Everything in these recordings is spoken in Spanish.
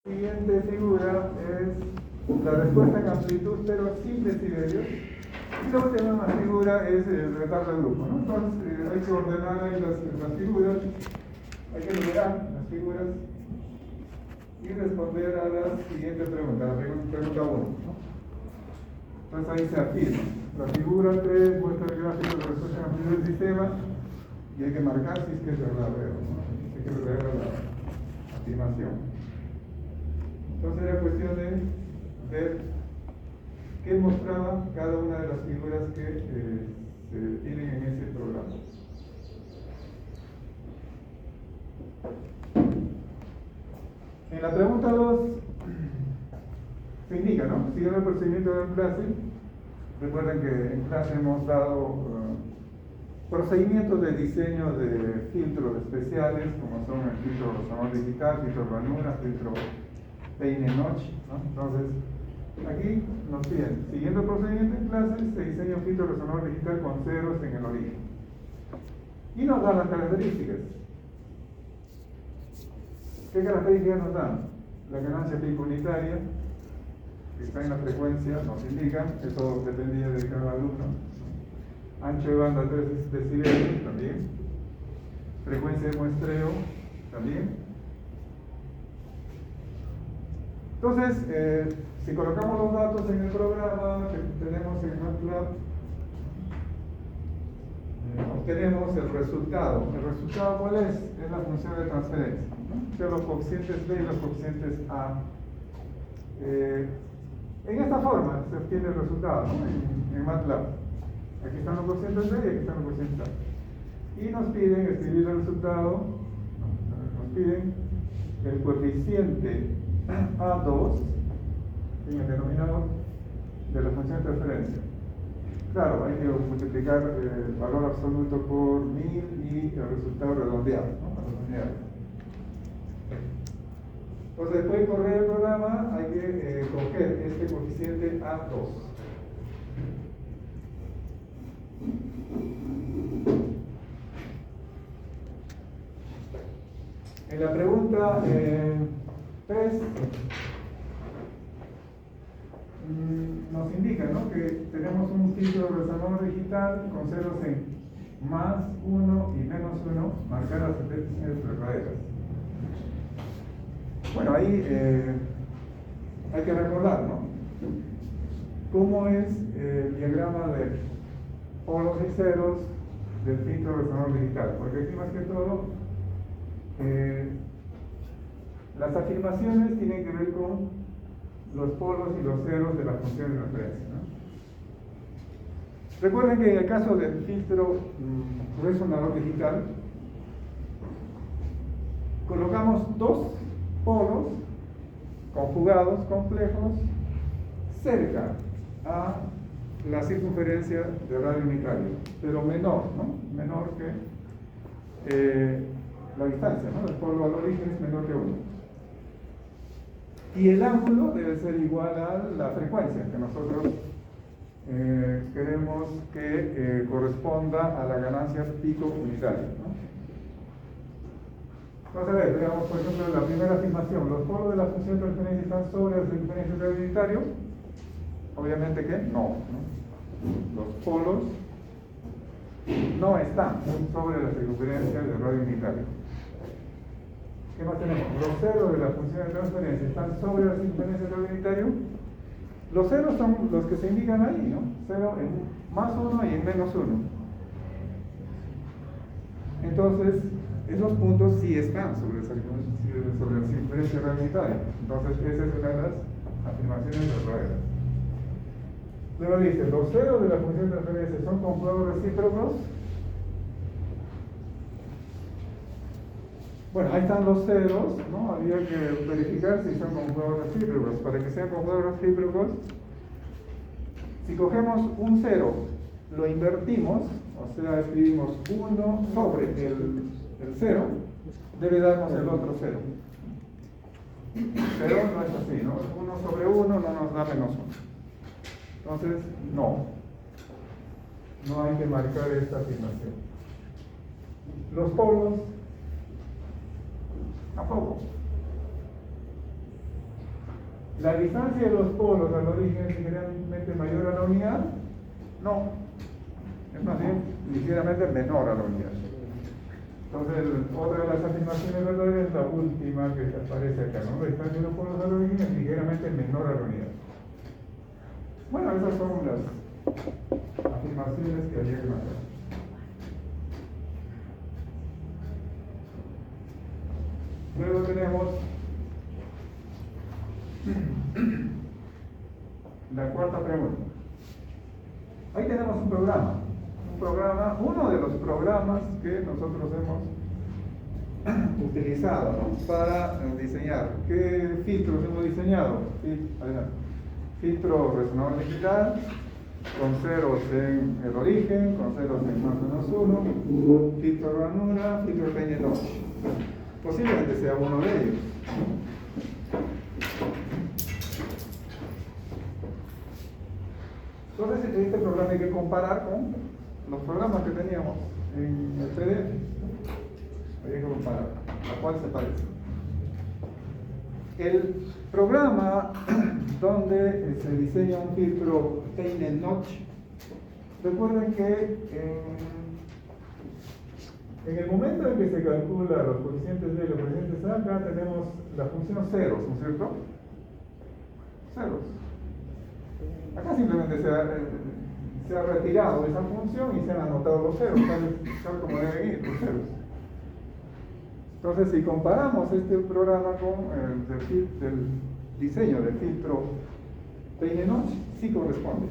La siguiente figura es la respuesta en amplitud, pero sin decibelios. Y la última figura es el retardo de grupo, ¿no? Entonces hay que ordenar ahí las figuras, hay que numerar las figuras y responder a la siguiente pregunta, la pregunta 1, ¿no? Entonces ahí se afirma. La figura 3 muestra el gráfico de respuesta en amplitud del sistema y hay que marcar si es que es verdadero, ¿no? Si es que es verdadera la afirmación. Entonces era cuestión de ver qué mostraba cada una de las figuras que se tienen en ese programa. En la pregunta 2 se indica, ¿no? Siguiendo el procedimiento de clase, recuerden que en clase hemos dado procedimientos de diseño de filtros especiales, como son el filtro sonoro digital, filtro ranura, filtro peine notch, ¿no? Entonces, aquí nos piden, siguiendo el procedimiento en clase, se diseña un filtro resonador digital con ceros en el origen. Y nos dan las características. ¿Qué características nos dan? La ganancia pico unitaria, que está en la frecuencia, nos indican, eso dependía de cada alumno. Ancho de banda 3 decibelios, también. Frecuencia de muestreo, también. Entonces, si colocamos los datos en el programa que tenemos en MATLAB, obtenemos el resultado. ¿El resultado cuál es? Es la función de transferencia, ¿no? O sea, los coeficientes B y los coeficientes A. En esta forma se obtiene el resultado, ¿no? en MATLAB. Aquí están los coeficientes B y aquí están los coeficientes A. Y nos piden escribir el resultado, nos piden el coeficiente A2 en el denominador de la función de transferencia. Claro, hay que multiplicar el valor absoluto por 1000 y el resultado redondeado, ¿no? Redondeado. Entonces, después de correr el programa, hay que coger este coeficiente A2. En la pregunta 3 nos indica, ¿no?, que tenemos un filtro resonador digital con ceros en más 1 y menos 1 marcadas en definiciones verdaderas. Bueno, ahí hay que recordar, ¿no?, cómo es el diagrama de polos y ceros del filtro resonador digital, porque aquí más que todo las afirmaciones tienen que ver con los polos y los ceros de la función de referencia, ¿no? Recuerden que en el caso del filtro resonador digital, colocamos dos polos conjugados complejos cerca a la circunferencia de radio unitario, pero menor, ¿no? Menor que la distancia, ¿no? El polo al origen es menor que 1. Y el ángulo debe ser igual a la frecuencia que nosotros queremos que corresponda a la ganancia pico unitaria, ¿no? Entonces, a ver, veamos por ejemplo la primera afirmación. Los polos de la función de transferencia están sobre la circunferencia del radio unitario. Obviamente que no, ¿no? Los polos no están sobre la circunferencia del radio unitario. ¿Qué más tenemos? Los ceros de la función de transferencia están sobre la circunferencia del radio unitario. Los ceros son los que se indican ahí, ¿no? 0 en más 1 y en menos 1. Entonces, esos puntos sí están sobre la circunferencia del radio unitario. Entonces, esa es una de las afirmaciones verdaderas. Luego dice, los ceros de la función de transferencia son conjugados recíprocos. Bueno, ahí están los ceros, ¿no? Había que verificar si son conjugados recíprocos. Para que sean conjugados recíprocos, si cogemos un cero, lo invertimos, o sea, escribimos 1 sobre el 0, debe darnos el otro 0. Pero no es así, ¿no? 1 sobre 1 no nos da menos 1. Entonces, no hay que marcar esta afirmación. Los polos, tampoco. ¿La distancia de los polos al origen es ligeramente mayor a la unidad? No, es más bien ligeramente menor a la unidad. Entonces, otra de las afirmaciones verdaderas es la última que aparece acá, ¿no? La distancia de los polos al origen es ligeramente menor a la unidad. Bueno, esas son las afirmaciones que había que marcar. Luego tenemos la cuarta pregunta. Ahí tenemos un programa, uno de los programas que nosotros hemos utilizado, ¿no? Para diseñar. ¿Qué filtros hemos diseñado? Filtro resonador digital, con ceros en el origen, con ceros en más o menos 1, filtro ranura, filtro Payne-Notch. Posiblemente sea uno de ellos. Entonces, este programa hay que comparar con los programas que teníamos en el PDF. Hay que comparar a cuál se parece. El programa donde se diseña un filtro Payne-Notch, recuerden que en el momento en que se calcula los coeficientes B y los coeficientes A, acá tenemos la función ceros, ¿no es cierto? Ceros. Acá simplemente se ha retirado esa función y se han anotado los ceros, tal como deben ir los ceros. Entonces, si comparamos este programa con el diseño del filtro Payne-Notch, sí corresponde.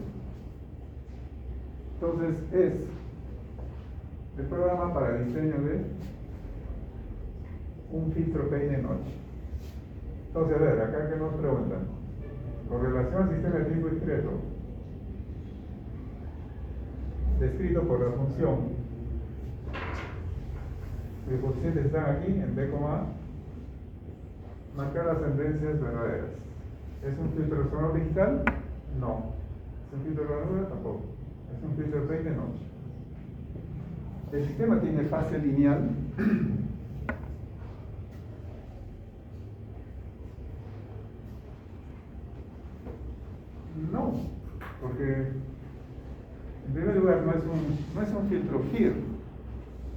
Entonces, es el programa para el diseño de un filtro Payne-Notch. Entonces, a ver, acá que nos preguntan. Con relación al sistema de tipo discreto, descrito por la función, los coeficientes están aquí en B, marcar las sentencias verdaderas. ¿Es un filtro resonador digital? No. ¿Es un filtro ranura? Tampoco. ¿Es un filtro Payne-Notch? ¿El sistema tiene fase lineal? No, porque en primer lugar no es un filtro FIR.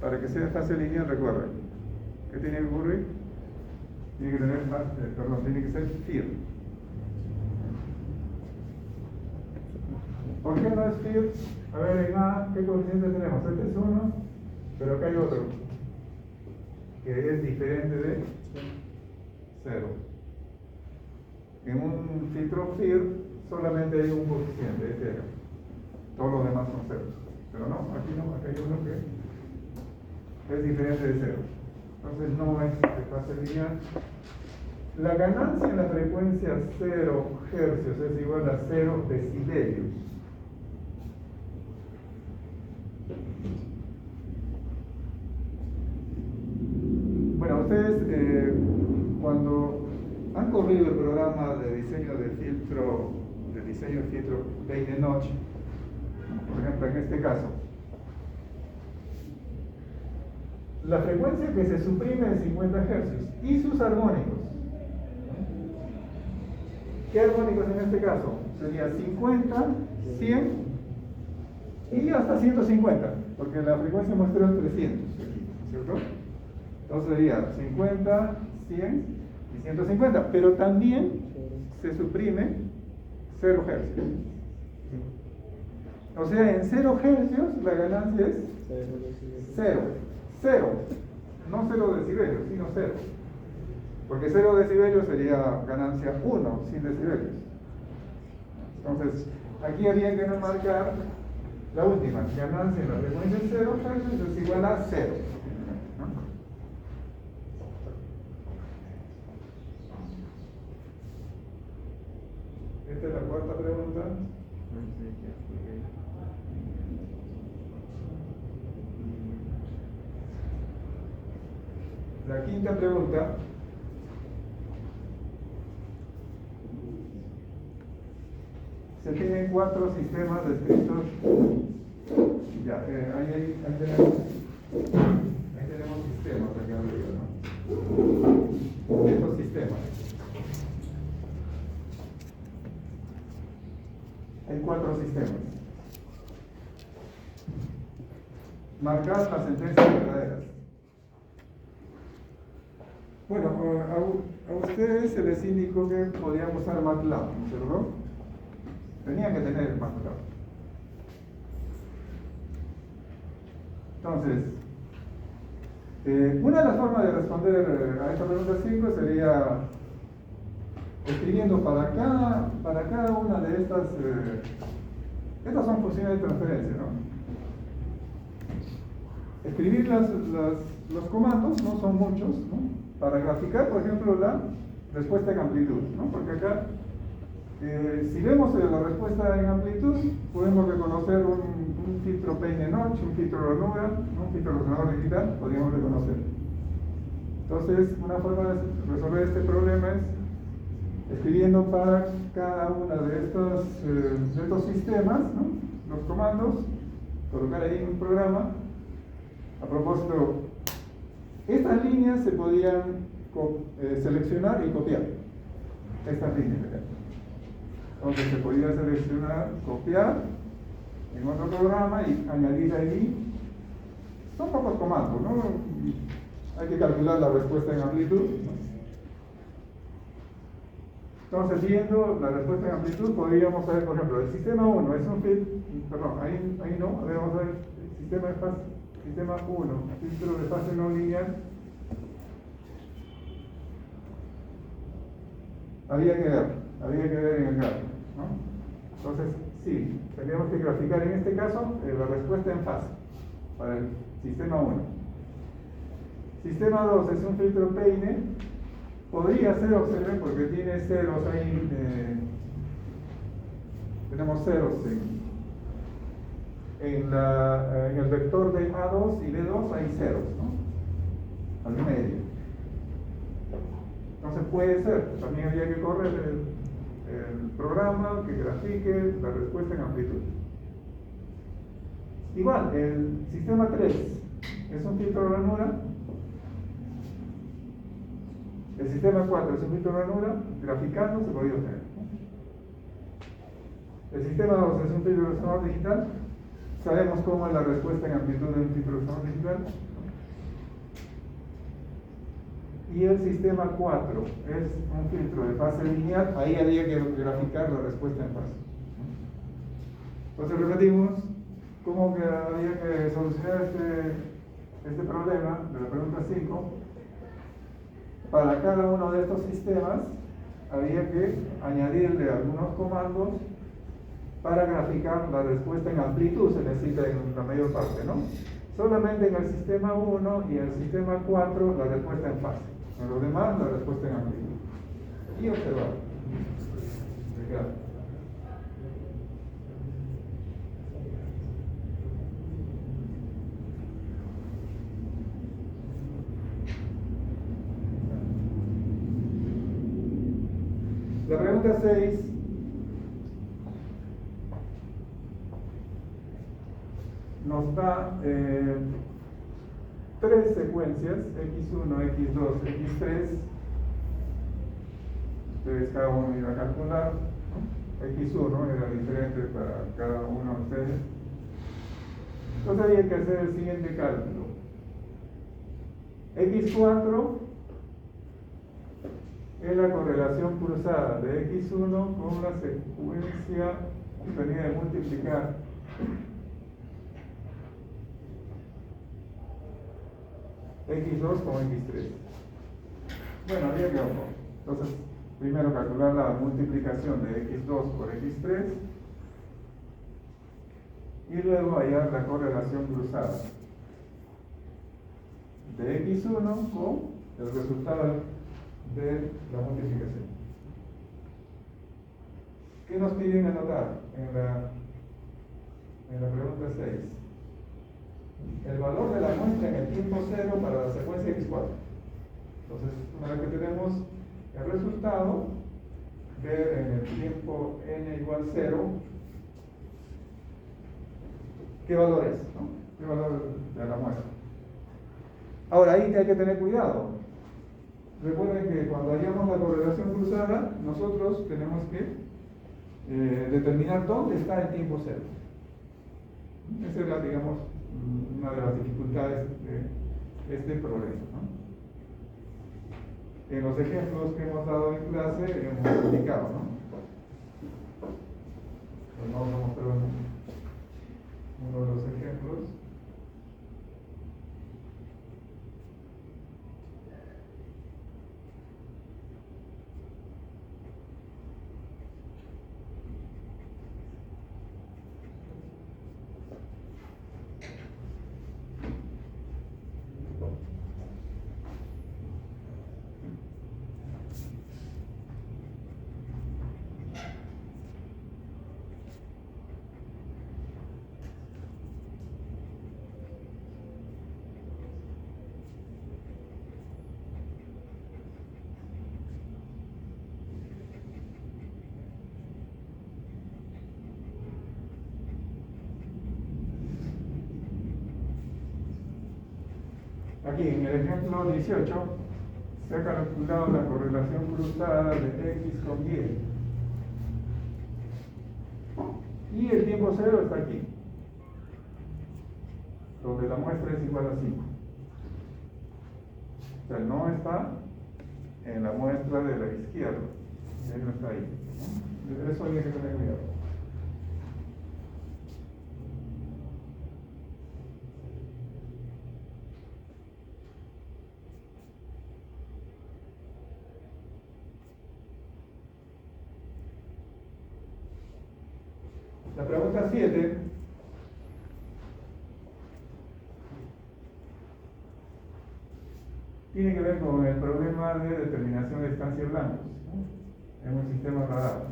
Para que sea de fase lineal, recuerden, ¿qué tiene que ocurrir? Tiene que ser FIR. ¿Por qué no es FIR? A ver, en A, ¿qué coeficiente tenemos? Este es 1, pero acá hay otro, que es diferente de 0. En un filtro FIR solamente hay un coeficiente, es 0. Todos los demás son 0. Pero no, aquí no, acá hay uno que es diferente de 0. Entonces no es de fase lineal. La ganancia en la frecuencia 0 Hz es igual a 0 decibelios. Bueno, ustedes cuando han corrido el programa de diseño de filtro Payne-Notch, por ejemplo en este caso, la frecuencia que se suprime es 50 Hz y sus armónicos. ¿Qué armónicos en este caso? Sería 50, 100 y hasta 150, porque la frecuencia muestra 300, ¿cierto? Entonces sería 50, 100 y 150, pero también se suprime 0 Hz. O sea, en 0 Hz la ganancia es 0. 0, no 0 decibelios, sino 0. Porque 0 decibelios sería ganancia 1, sin decibelios. Entonces, aquí habría que marcar la última, ganancia en la frecuencia 0 Hz es igual a 0. Esta es la cuarta pregunta. La quinta pregunta. Se tienen 4 sistemas descritos. Ya, ahí tenemos sistemas acá arriba, ¿no? Estos sistemas. en 4 sistemas. Marcar las sentencias verdaderas. Bueno, a ustedes se les indicó que podían usar MATLAB, ¿no es cierto? Tenían que tener MATLAB. Entonces, una de las formas de responder a esta pregunta 5 sería escribiendo para cada una de estas son funciones de transferencia, ¿no? Escribir los comandos, no son muchos, ¿no? Para graficar, por ejemplo, la respuesta en amplitud, ¿no? Porque acá, si vemos la respuesta en amplitud, podemos reconocer un filtro Peine-Notch, un filtro ranura, un filtro resonador digital, podríamos reconocer. Entonces, una forma de resolver este problema es escribiendo para cada una de estos sistemas, ¿no? Los comandos, colocar ahí un programa. A propósito, estas líneas se podían seleccionar y copiar. Estas líneas acá. Entonces se podía seleccionar, copiar en otro programa y añadir ahí. Son pocos comandos, ¿no? Hay que calcular la respuesta en amplitud, ¿no? Entonces, viendo la respuesta en amplitud, podríamos saber, por ejemplo, el sistema 1 es un perdón, ahí no, a ver, vamos a ver, el sistema de fase. Sistema 1, filtro de fase no lineal. Había que ver en el gráfico, ¿no? Entonces, sí, tendríamos que graficar en este caso la respuesta en fase para el sistema 1. Sistema 2 es un filtro Peine. Podría ser, observen, porque tiene ceros ahí, tenemos ceros en el vector de A2 y B2 hay ceros, ¿no? Al medio. Entonces puede ser, también habría que correr el programa que grafique la respuesta en amplitud. Igual, el sistema 3 es un filtro de ranura. El sistema 4 es un filtro de ranura, graficando se podría obtener. El sistema 2 es un filtro de resonador digital. Sabemos cómo es la respuesta en amplitud de un filtro de resonador digital. Y el sistema 4 es un filtro de fase lineal. Ahí habría que graficar la respuesta en fase. Entonces repetimos cómo que había que solucionar este problema de la pregunta 5. Para cada uno de estos sistemas había que añadirle algunos comandos para graficar la respuesta en amplitud, se necesita en la mayor parte, ¿no? Solamente en el sistema 1 y el sistema 4 la respuesta en fase. En los demás la respuesta en amplitud. Y observar. La pregunta 6 nos da 3 secuencias, x1, x2, x3. Ustedes cada uno iba a calcular, ¿no? X1 era diferente para cada uno de ustedes. Entonces había que hacer el siguiente cálculo. X4 es la correlación cruzada de x1 con la secuencia obtenida de multiplicar x2 con x3. Bueno, había que hacerlo. Entonces, primero calcular la multiplicación de x2 por x3 y luego hallar la correlación cruzada de x1 con el resultado de la multiplicación. ¿Qué nos piden anotar en la pregunta 6? El valor de la muestra en el tiempo 0 para la secuencia x4. Entonces, una vez que tenemos el resultado, ver en el tiempo n igual 0 qué valor es, ¿no? ¿Qué valor de la muestra? Ahora, ahí hay que tener cuidado. Recuerden que cuando hallamos la correlación cruzada, nosotros tenemos que determinar dónde está el tiempo cero. Esa es digamos, una de las dificultades de este problema, ¿no? En los ejemplos que hemos dado en clase hemos indicado, ¿no? Pues vamos a mostrar uno de los ejemplos. Aquí en el ejemplo 18 se ha calculado la correlación cruzada de X con Y. Y el tiempo cero está aquí, donde la muestra es igual a 5. O sea, no está en la muestra de la izquierda. Él no está ahí, ¿no? Eso hay que tener cuidado. La pregunta 7 tiene que ver con el problema de determinación de estancias blancos, ¿no? En un sistema radar.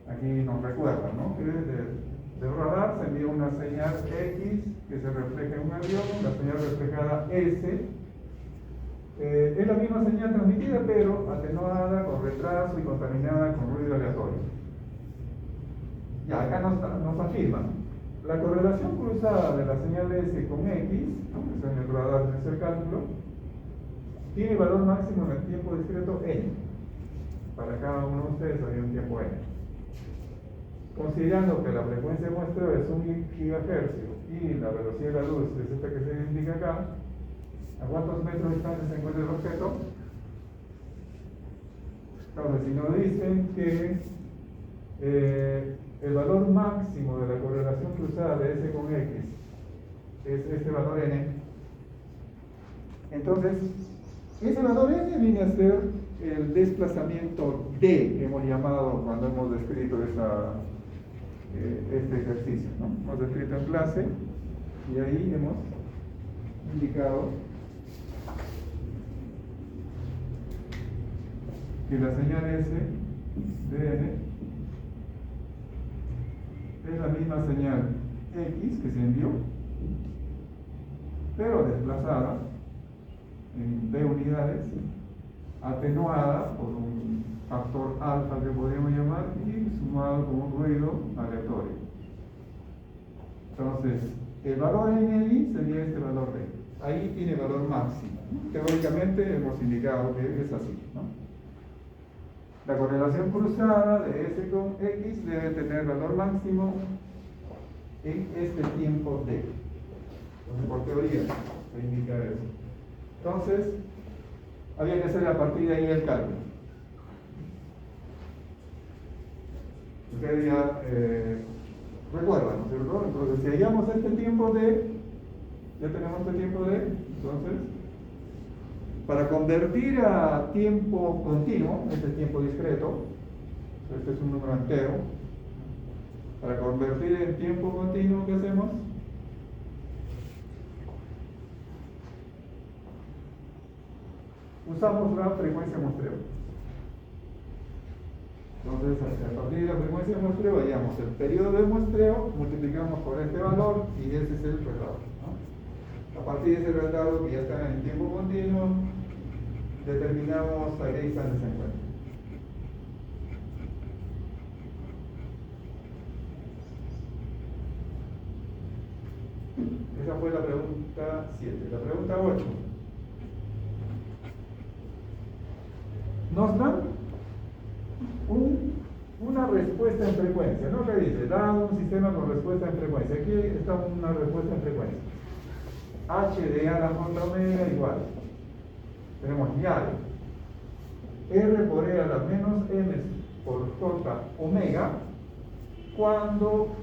Aquí nos recuerda, ¿no? Que del radar se envía una señal X que se refleja en un avión, la señal reflejada S es la misma señal transmitida, pero atenuada, con retraso y contaminada con ruido aleatorio. Ya, acá nos afirma la correlación cruzada de la señal S con X, ¿no? Que es en el radar de ese cálculo, tiene valor máximo en el tiempo discreto n. Para cada uno de ustedes hay un tiempo n. Considerando que la frecuencia de muestreo es 1 GHz y la velocidad de la luz es esta que se indica acá, ¿a cuántos metros de distancia se encuentra el objeto? Entonces, si nos dicen que el valor máximo de la correlación cruzada de S con X es este valor n, entonces ese valor n viene a ser el desplazamiento D, hemos llamado cuando hemos descrito este ejercicio, ¿no? Hemos descrito en clase y ahí hemos indicado que la señal S de n es la misma señal X que se envió, pero desplazada en D unidades, atenuada por un factor alfa que podríamos llamar y sumado con un ruido aleatorio. Entonces, el valor NI sería este valor D. Ahí tiene valor máximo, ¿no? Teóricamente hemos indicado que es así, ¿no? La correlación cruzada de S con X debe tener valor máximo en este tiempo D. Entonces, por teoría se indica eso. Entonces, había que hacer a partir de ahí el cálculo. Ustedes ya recuerdan, ¿no es cierto? Entonces, si hallamos este tiempo D, ya tenemos este tiempo D, entonces, para convertir a tiempo continuo, este es tiempo discreto, este es un número entero, para convertir en tiempo continuo, ¿qué hacemos? Usamos la frecuencia de muestreo. Entonces, a partir de la frecuencia de muestreo, hallamos el periodo de muestreo, multiplicamos por este valor y ese es el retardo, ¿no? A partir de ese retardo que ya está en tiempo continuo, determinamos a qué distancia se encuentra. Esa fue la pregunta 7. La pregunta 8. Nos dan una una respuesta en frecuencia, ¿no? ¿Qué dice? Dado un sistema con respuesta en frecuencia. Aquí está una respuesta en frecuencia. H de a la contra omega igual. Tenemos ya R por E a la menos M por J omega cuando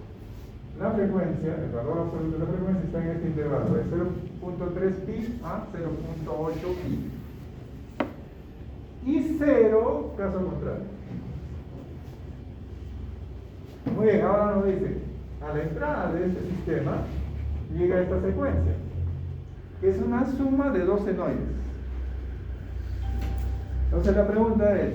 la frecuencia, el valor absoluto de la frecuencia está en este intervalo de 0.3 pi a 0.8 pi. Y 0, caso contrario. Muy bien, ahora nos dice, a la entrada de este sistema llega esta secuencia, que es una suma de dos senoides. Entonces la pregunta es,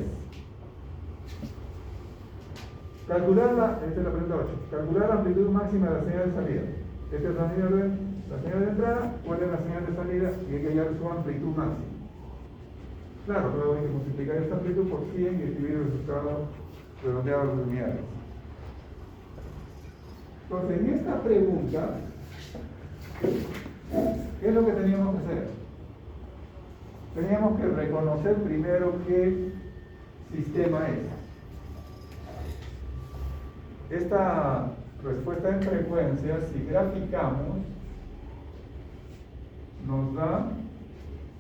esta es la pregunta 8, calcular la amplitud máxima de la señal de salida. Esta es la señal de entrada, cuál es la señal de salida y hay que hallar su amplitud máxima. Claro, luego hay que multiplicar esta amplitud por 100 y escribir el resultado redondeado a las unidades. Entonces, en esta pregunta, ¿qué es lo que teníamos que hacer? Teníamos que reconocer primero qué sistema es. Esta respuesta en frecuencia, si graficamos, nos da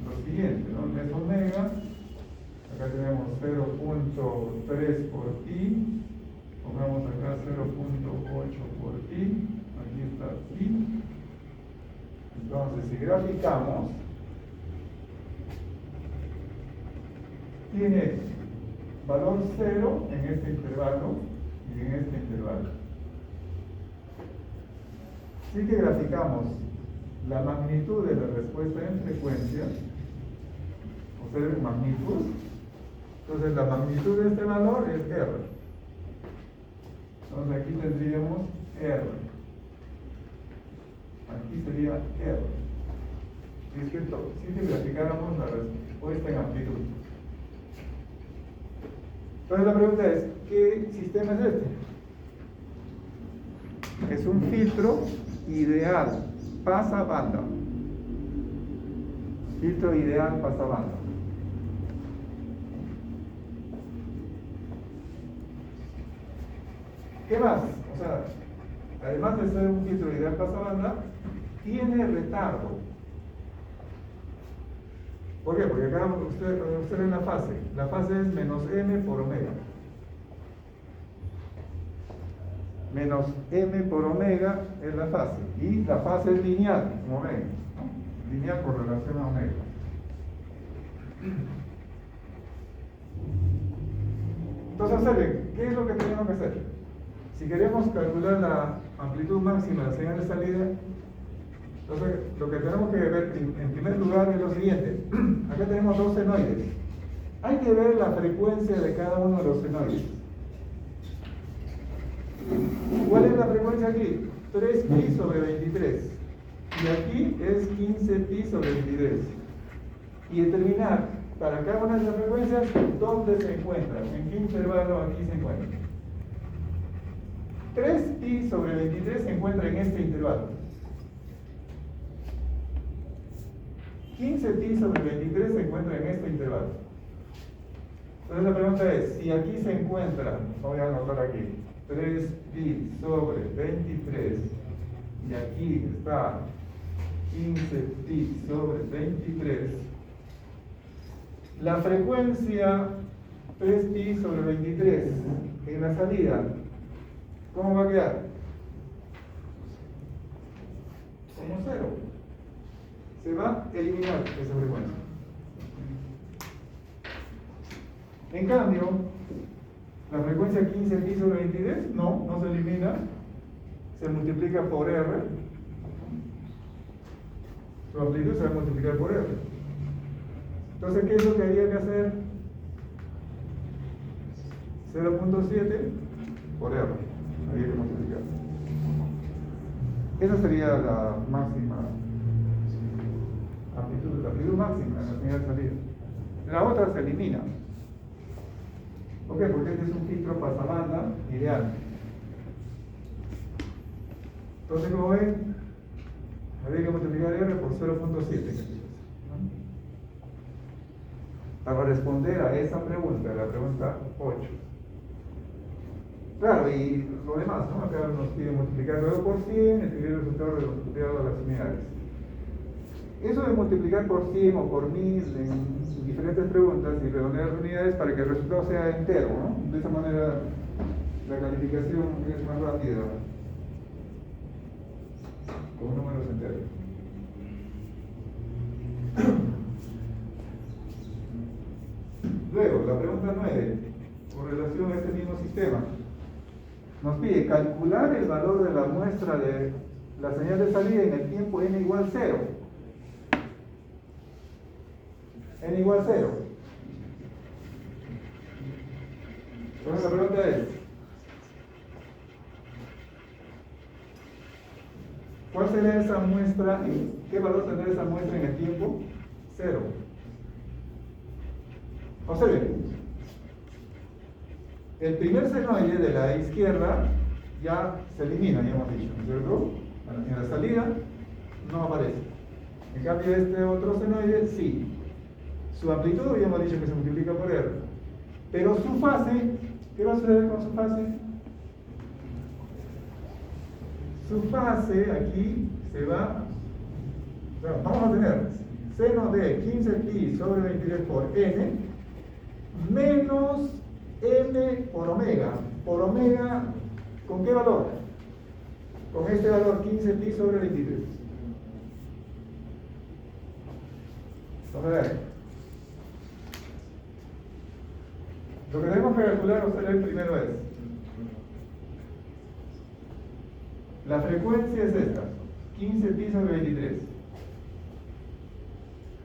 lo siguiente, ¿no? Es omega, acá tenemos 0.3 por pi, pongamos acá 0.8 por pi, aquí está pi. Entonces, si graficamos, tiene valor 0 en este intervalo y en este intervalo. Si que graficamos la magnitud de la respuesta en frecuencia, o sea, magnitud, entonces la magnitud de este valor es R. Entonces aquí tendríamos R. Aquí sería R. Si graficáramos la respuesta en amplitud. Entonces la pregunta es, ¿qué sistema es este? Es un filtro ideal, pasabanda. Filtro ideal, pasabanda. ¿Qué más? O sea, además de ser un filtro ideal pasabanda, tiene retardo. ¿Por qué? Porque acá observen la fase. La fase es menos m por omega. Menos m por omega es la fase. Y la fase es lineal, como ven, ¿no? Lineal con relación a omega. Entonces, observen, ¿qué es lo que tenemos que hacer? Si queremos calcular la amplitud máxima de la señal de salida, entonces lo que tenemos que ver en primer lugar es lo siguiente. Acá tenemos dos senoides. Hay que ver la frecuencia de cada uno de los senoides. ¿Cuál es la frecuencia aquí? 3pi sobre 23. Y aquí es 15pi sobre 23. Y determinar para cada una de las frecuencias dónde se encuentran, en qué intervalo aquí se encuentran. 3pi sobre 23 se encuentra en este intervalo. 15pi sobre 23 se encuentra en este intervalo. Entonces la pregunta es, si aquí se encuentra, voy a anotar aquí, 3pi sobre 23, y aquí está 15pi sobre 23, la frecuencia 3pi sobre 23 en la salida, ¿cómo va a quedar? Como 0. Se va a eliminar esa frecuencia. En cambio, la frecuencia 15pi sobre 23 no se elimina, se multiplica por R. Su amplitud se va a multiplicar por R. Entonces, ¿qué es lo que había que hacer? 0.7 por R. Había que multiplicar. Esa sería la máxima amplitud, la amplitud máxima de la señal de salida. La otra se elimina. ¿Por qué? Porque este es un filtro pasabanda ideal. Entonces, como ven, había que multiplicar R por 0.7. Para responder a esa pregunta, la pregunta 8. Claro, y lo demás, ¿no? Acá nos pide multiplicar luego por 100, escribir el resultado redondeado a las unidades. Eso de multiplicar por 100 o por 1000 en diferentes preguntas y redondear las unidades para que el resultado sea entero, ¿no? De esa manera la calificación es más rápida con números enteros. Luego, la pregunta 9, con relación a este mismo sistema, nos pide calcular el valor de la muestra de la señal de salida en el tiempo n igual 0. N igual 0. Entonces la pregunta es, ¿cuál será esa muestra? ¿Qué valor tendrá esa muestra en el tiempo? 0. Observen, el primer senoide de la izquierda ya se elimina, ya hemos dicho, ¿no es cierto? En la salida no aparece. En cambio, este otro senoide sí. Su amplitud ya hemos dicho que se multiplica por R. Pero su fase, ¿qué va a suceder con su fase? Su fase aquí se va, bueno, vamos a tener seno de 15pi sobre 23 por n menos m por omega. Por omega, ¿con qué valor? Con este valor 15pi sobre 23. Vamos a ver. Lo que tenemos que calcular, observen primero es, la frecuencia es esta, 15pi sobre 23.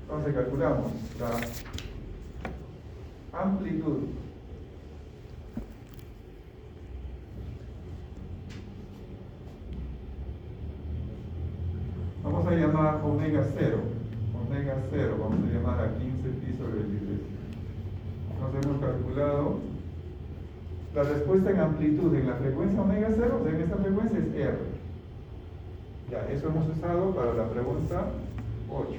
Entonces calculamos la amplitud vamos a llamar omega 0, vamos a llamar a 15pi sobre 23. Entonces hemos calculado la respuesta en amplitud en la frecuencia omega 0, en esta frecuencia es R. Ya, eso hemos usado para la pregunta 8.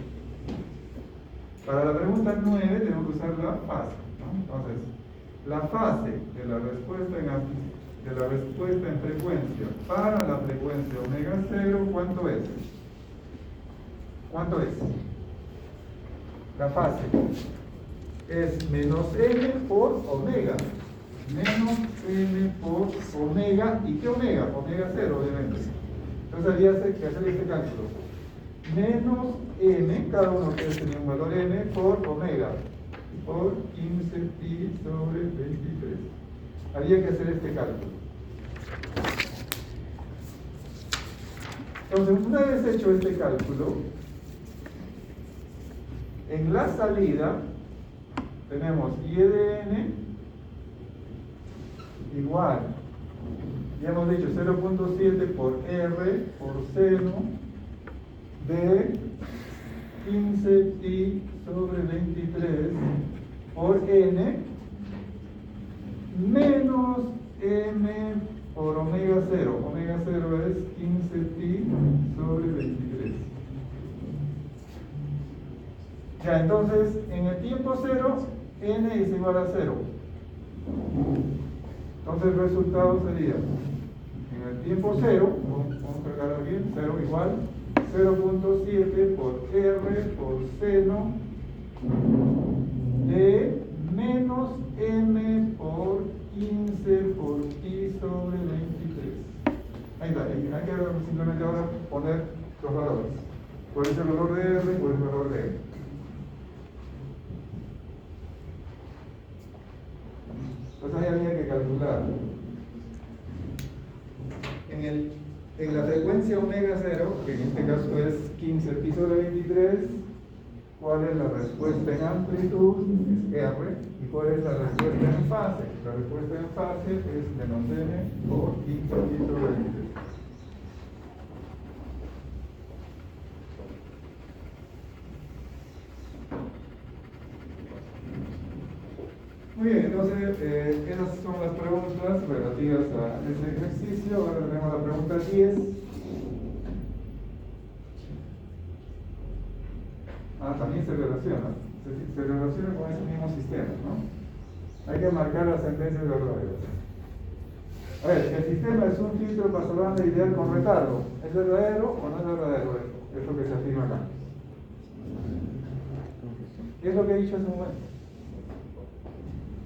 Para la pregunta 9 tenemos que usar la fase, ¿no? Entonces, la fase de la respuesta en frecuencia para la frecuencia omega 0, ¿cuánto es? ¿Cuánto es? La fase es menos m por omega. Menos m por omega. ¿Y qué omega? Omega 0, obviamente. Entonces habría que hacer este cálculo. Menos m, cada uno de ustedes tenía un valor m por omega. Por 15pi sobre 23. Habría que hacer este cálculo. Entonces, una vez hecho este cálculo, en la salida tenemos y de n igual, ya hemos dicho 0.7 por r por seno de 15pi sobre 23 por n menos m por omega 0. Omega 0 es 15pi sobre 23. Ya, entonces, en el tiempo 0, n es igual a 0. Entonces el resultado sería, en el tiempo 0, vamos a cargar bien, 0 igual, 0.7 por r por seno de menos m por 15 por pi sobre 23. Ahí está, hay que simplemente ahora poner los valores. ¿Cuál es el valor de r? ¿Cuál es el valor de m? Entonces ahí había que calcular en la frecuencia omega 0, que en este caso es 15pi sobre 23, cuál es la respuesta en amplitud, es R, y cuál es la respuesta en fase. La respuesta en fase es menos m por 15pi sobre 23. Muy bien, entonces esas son las preguntas relativas a ese ejercicio. Ahora tenemos la pregunta 10. También se relaciona con ese mismo sistema, ¿no? Hay que marcar las sentencias verdaderas. A ver, el sistema es un filtro pasobanda ideal con retardo. ¿Es verdadero o no es verdadero esto? Es lo que se afirma acá. ¿Qué es lo que he dicho hace un momento?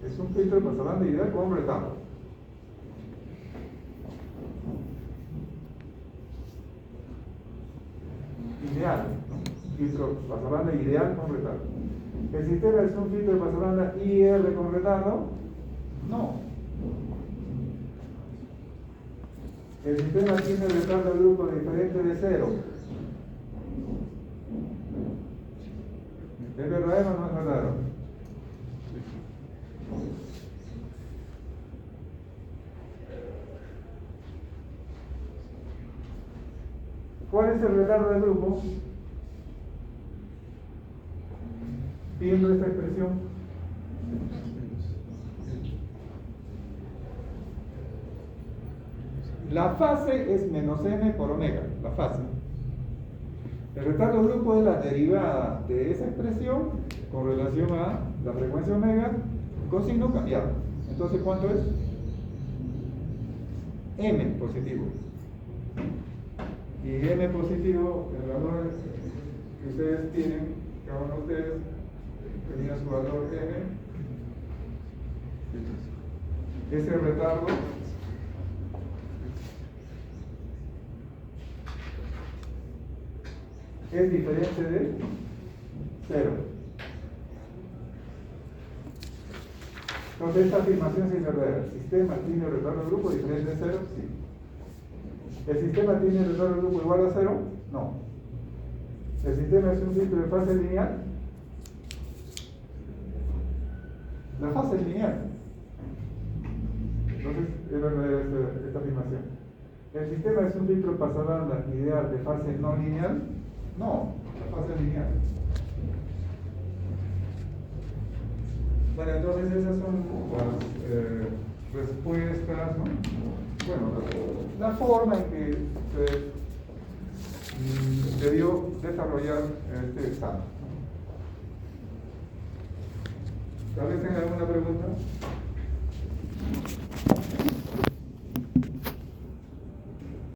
Es un filtro pasobanda ideal con retardo. Ideal, ¿no? Filtro pasobanda ideal con retardo. ¿El sistema es un filtro pasobanda IR con retardo? No. El sistema tiene retardo de grupo diferente de 0. ¿Es verdadero o no es verdadero? ¿Cuál es el retardo del grupo? Viendo esta expresión. La fase es menos m por omega, la fase. El retardo del grupo es la derivada de esa expresión con relación a la frecuencia omega con signo cambiado. Entonces, ¿cuánto es? M positivo. Y M positivo, el valor que ustedes tienen, cada uno de ustedes tenía su valor M. Ese retardo es diferente de 0. Entonces, esta afirmación sí es verdadera. ¿El sistema tiene retorno de grupo diferente de 0? Sí. ¿El sistema tiene retorno de grupo igual a 0? No. ¿El sistema es un filtro de fase lineal? La fase es lineal. Entonces, es verdadera esta afirmación. ¿El sistema es un filtro pasobanda ideal de fase no lineal? No, la fase es lineal. Bueno, entonces esas son las respuestas, ¿no? Bueno, la forma en que se debió desarrollar este examen. ¿Tal vez tengan alguna pregunta?